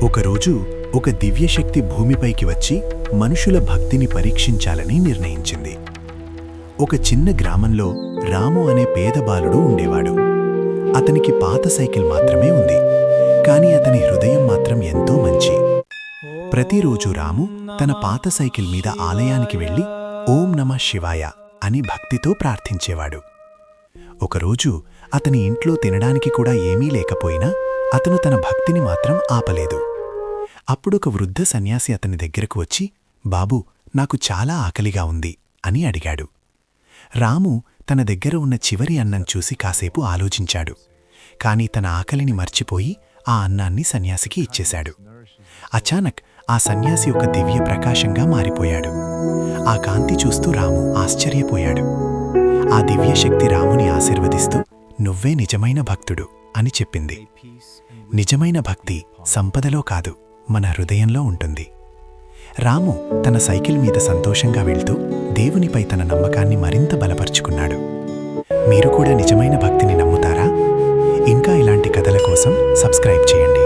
ఒకరోజు ఒక దివ్యశక్తి భూమిపైకి వచ్చి మనుషుల భక్తిని పరీక్షించాలని నిర్ణయించింది. ఒక చిన్న గ్రామంలో రాము అనే పేద బాలుడు ఉండేవాడు. అతనికి పాత సైకిల్ మాత్రమే ఉంది, కాని అతని హృదయం మాత్రం ఎంతో మంచి. ప్రతిరోజు రాము తన పాత సైకిల్ మీద ఆలయానికి వెళ్లి ఓం నమః శివాయ అని భక్తితో ప్రార్థించేవాడు. ఒకరోజు అతని ఇంట్లో తినడానికి కూడా ఏమీ లేకపోయినా అతను తన భక్తిని మాత్రం ఆపలేదు. అప్పుడొక వృద్ధ సన్యాసి అతని దగ్గరకు వచ్చి, బాబూ, నాకు చాలా ఆకలిగా ఉంది అని అడిగాడు. రాము తన దగ్గర ఉన్న చివరి అన్నం చూసి కాసేపు ఆలోచించాడు. కాని తన ఆకలిని మర్చిపోయి ఆ అన్నాన్ని సన్యాసికి ఇచ్చేశాడు. అచానక్ ఆ సన్యాసి ఒక దివ్య ప్రకాశంగా మారిపోయాడు. ఆ కాంతి చూస్తూ రాము ఆశ్చర్యపోయాడు. ఆ దివ్యశక్తి రాముని ఆశీర్వదిస్తూ, నువ్వే నిజమైన భక్తుడు అని చెప్పింది. నిజమైన భక్తి సంపదలో కాదు, మన హృదయంలో ఉంటుంది. రాము తన సైకిల్ మీద సంతోషంగా వెళ్తూ దేవునిపై తన నమ్మకాన్ని మరింత బలపరుచుకున్నాడు. మీరు కూడా నిజమైన భక్తిని నమ్ముతారా? ఇంకా ఇలాంటి కథల కోసం సబ్స్క్రైబ్ చేయండి.